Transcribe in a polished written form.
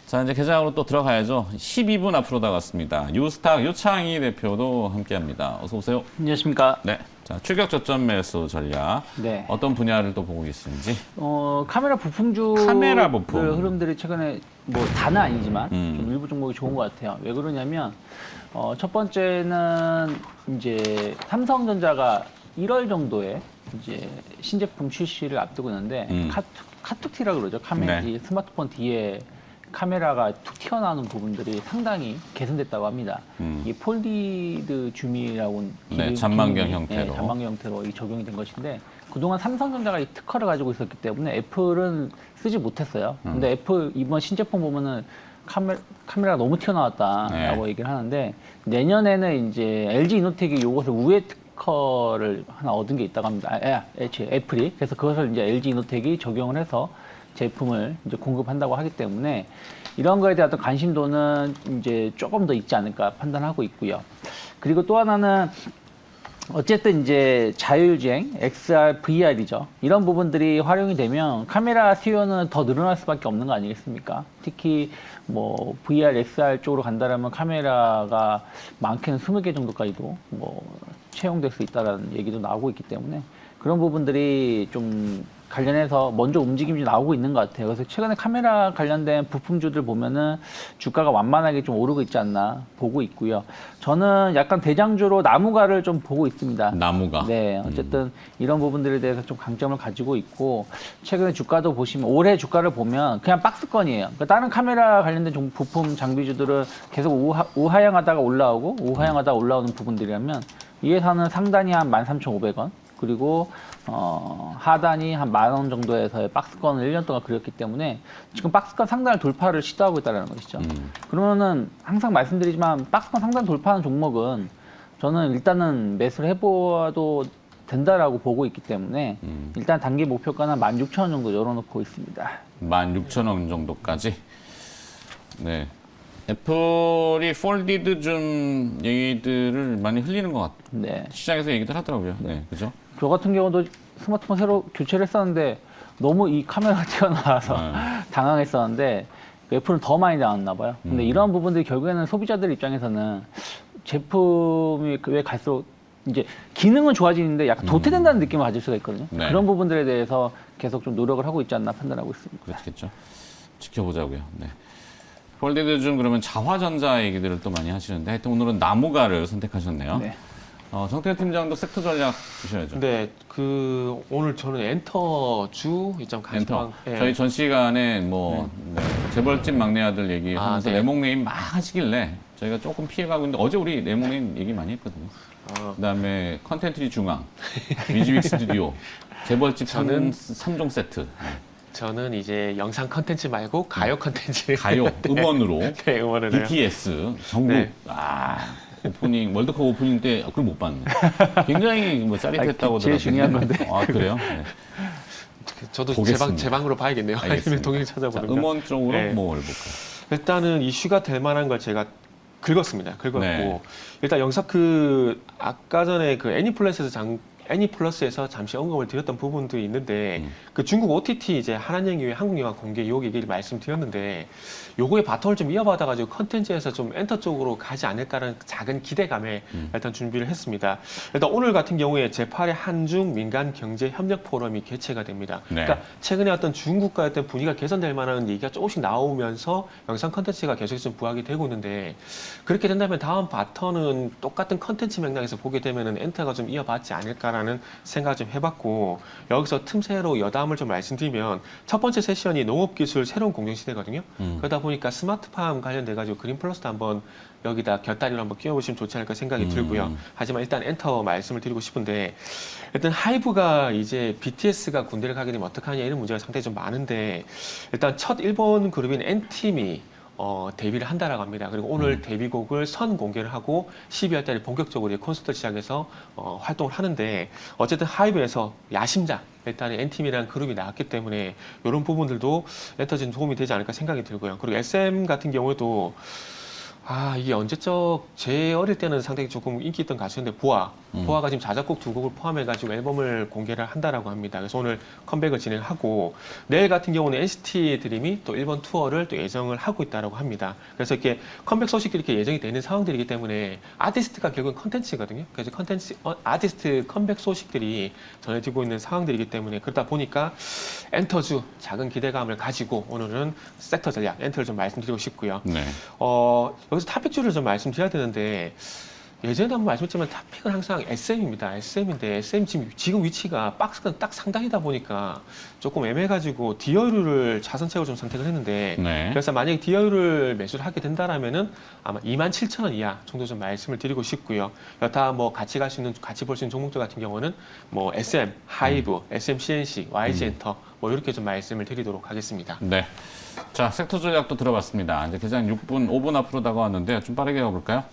자, 이제 개장으로 또 들어가야죠. 12분 앞으로 다가왔습니다. 유스탁 유창희 대표도 함께합니다. 어서 오세요. 안녕하십니까. 네. 자, 출격 저점 매수 전략. 네. 어떤 분야를 또 보고 계시는지. 카메라 부품주 카메라 부품. 흐름들이 최근에 뭐 다는 아니지만 음. 좀 일부 종목이 좋은 것 같아요. 왜 그러냐면 첫 번째는 이제 삼성전자가 1월 정도에 이제 신제품 출시를 앞두고 있는데 카툭튀라 그러죠. 카메라 네. 이 스마트폰 뒤에 카메라가 툭 튀어나오는 부분들이 상당히 개선됐다고 합니다. 이 폴디드 줌이라고 네, 잔망경 형태로. 잔망경 형태로 이 적용이 된 것인데 그동안 삼성전자가 이 특허를 가지고 있었기 때문에 애플은 쓰지 못했어요. 근데 애플 이번 신제품 보면은 카메라가 너무 튀어나왔다라고 네. 얘기를 하는데 내년에는 이제 LG 이노텍이 이것을 우회 특허를 하나 얻은 게 있다고 합니다. 애플이. 그래서 그것을 이제 LG 이노텍이 적용을 해서 제품을 이제 공급한다고 하기 때문에 이런 거에 대한 어떤 관심도는 이제 조금 더 있지 않을까 판단하고 있고요. 그리고 또 하나는 어쨌든 이제 자율주행, XR, VR이죠. 이런 부분들이 활용이 되면 카메라 수요는 더 늘어날 수밖에 없는 거 아니겠습니까? 특히 뭐 VR, XR 쪽으로 간다라면 카메라가 많게는 20개 정도까지도 뭐 채용될 수 있다라는 얘기도 나오고 있기 때문에 그런 부분들이 좀 관련해서 먼저 움직임이 나오고 있는 것 같아요. 그래서 최근에 카메라 관련된 부품주들 보면은 주가가 완만하게 좀 오르고 있지 않나 보고 있고요. 저는 약간 대장주로 나무가를 좀 보고 있습니다. 나무가. 네, 어쨌든 이런 부분들에 대해서 좀 강점을 가지고 있고 최근에 주가도 보시면 올해 주가를 보면 그냥 박스권이에요. 그러니까 다른 카메라 관련된 부품 장비주들은 계속 우하향하다가 올라오고 우하향하다가 올라오는 부분들이라면 이 회사는 상단이 한 13,500원 그리고 하단이 한 10,000원 정도에서의 박스권을 1년 동안 그렸기 때문에 지금 박스권 상단을 돌파를 시도하고 있다는 것이죠. 그러면은 항상 말씀드리지만 박스권 상단 돌파하는 종목은 저는 일단은 매수를 해보아도 된다라고 보고 있기 때문에 일단 단기 목표가는 16,000원 정도 열어놓고 있습니다. 16,000원 정도까지. 네. 애플이 폴디드 줌 얘기들을 많이 흘리는 것 같아요. 네. 시장에서 얘기들 하더라고요. 네. 그죠? 저 같은 경우도 스마트폰 새로 교체를 했었는데 너무 이 카메라가 튀어나와서 당황했었는데 애플은 더 많이 당했나 봐요. 근데 이런 부분들이 결국에는 소비자들 입장에서는 제품이 왜 갈수록 이제 기능은 좋아지는데 약간 도태된다는 느낌을 가질 수가 있거든요. 네. 그런 부분들에 대해서 계속 좀 노력을 하고 있지 않나 판단하고 있습니다. 그렇겠죠. 지켜보자고요. 네. 폴디드 줌 그러면 자화전자 얘기들을 또 많이 하시는데 하여튼 오늘은 나무가를 선택하셨네요. 네. 정태현 팀장도 섹터 전략 주셔야죠. 네, 오늘 저는 엔터 주 2.4 엔터. 저희 전 시간에 뭐 네, 재벌집 막내 아들 얘기하면서 네. 레몽네임 막 하시길래 저희가 조금 피해가고 있는데 어제 우리 레몽네임 얘기 많이 했거든요. 그다음에 컨텐츠리 중앙, 뮤직빅 스튜디오, 재벌집 3종 세트. 저는 이제 영상 컨텐츠 말고 가요 컨텐츠. 가요, 음원으로. 네, 음원을 해요. BTS, 전국. 네. 오프닝, 월드컵 오프닝 때 그걸 못 봤네. 굉장히 뭐 짜릿했다고 제일 중요한 건데. 아, 그래요? 네. 저도 보겠습니다. 제 방으로 봐야겠네요. 아니면 알겠습니다. 동영 자, 찾아보는 거. 음원 쪽으로 네. 뭘 볼까요? 일단은 이슈가 될 만한 걸 제가 긁었습니다. 긁었고 네. 일단 영상 아까 전에 애니플러스에서 잠시 언급을 드렸던 부분도 있는데 그 중국 OTT 이제 한한영유의 한국영화 공개 요 얘기를 말씀드렸는데 요거의 바통을 좀 이어받아가지고 컨텐츠에서 좀 엔터 쪽으로 가지 않을까라는 작은 기대감에 일단 준비를 했습니다. 일단 오늘 같은 경우에 제8회 한중 민간 경제 협력 포럼이 개최가 됩니다. 네. 그러니까 최근에 어떤 중국과의 어떤 분위기가 개선될 만한 얘기가 조금씩 나오면서 영상 컨텐츠가 계속 좀 부각이 되고 있는데 그렇게 된다면 다음 바턴은 똑같은 컨텐츠 맥락에서 보게 되면은 엔터가 좀 이어받지 않을까라는 생각을 좀 해봤고 여기서 틈새로 여담을 좀 말씀드리면 첫 번째 세션이 농업기술 새로운 공정시대거든요. 그러다 보니까 스마트팜 관련돼가지고 그린플러스도 한번 여기다 곁다리로 한번 끼워보시면 좋지 않을까 생각이 들고요. 하지만 일단 엔터 말씀을 드리고 싶은데 일단 하이브가 이제 BTS가 군대를 가게 되면 어떡하냐 이런 문제가 상당히 좀 많은데 일단 첫 일본 그룹인 엔팀이 데뷔를 한다라고 합니다. 그리고 오늘 데뷔곡을 선공개를 하고 12월 달에 본격적으로 이제 콘서트 시작해서 활동을 하는데 어쨌든 하이브에서 야심작 일단 엔팀이라는 그룹이 나왔기 때문에 이런 부분들도 엔터진 도움이 되지 않을까 생각이 들고요. 그리고 SM 같은 경우에도 이게 언제적 제 어릴 때는 상당히 조금 인기 있던 가수였는데 보아가 지금 자작곡 2곡을 포함해가지고 앨범을 공개를 한다라고 합니다. 그래서 오늘 컴백을 진행하고 내일 같은 경우는 NCT 드림이 또 일본 투어를 또 예정을 하고 있다라고 합니다. 그래서 이렇게 컴백 소식들이 이렇게 예정이 되는 상황들이기 때문에 아티스트가 결국은 컨텐츠거든요. 그래서 아티스트 컴백 소식들이 전해지고 있는 상황들이기 때문에 그러다 보니까 엔터주 작은 기대감을 가지고 오늘은 섹터 전략 엔터를 좀 말씀드리고 싶고요. 네. 여기서 탑픽주를 좀 말씀드려야 되는데 예전에도 한번 말씀드렸지만 탑픽은 항상 SM입니다. SM인데 SM 지금 위치가 박스가 딱 상단이다 보니까 조금 애매해가지고 디어유를 차선책으로 좀 선택을 했는데 네. 그래서 만약에 디어유를 매수를 하게 된다라면은 아마 27,000원 이하 정도 좀 말씀을 드리고 싶고요. 여타 뭐 같이 볼 수 있는 종목들 같은 경우는 뭐 SM, 하이브, SM CNC, YG 엔터 뭐 이렇게 좀 말씀을 드리도록 하겠습니다. 네. 자, 섹터 전략도 들어봤습니다. 이제 계산 6분, 5분 앞으로 다가왔는데 좀 빠르게 가볼까요?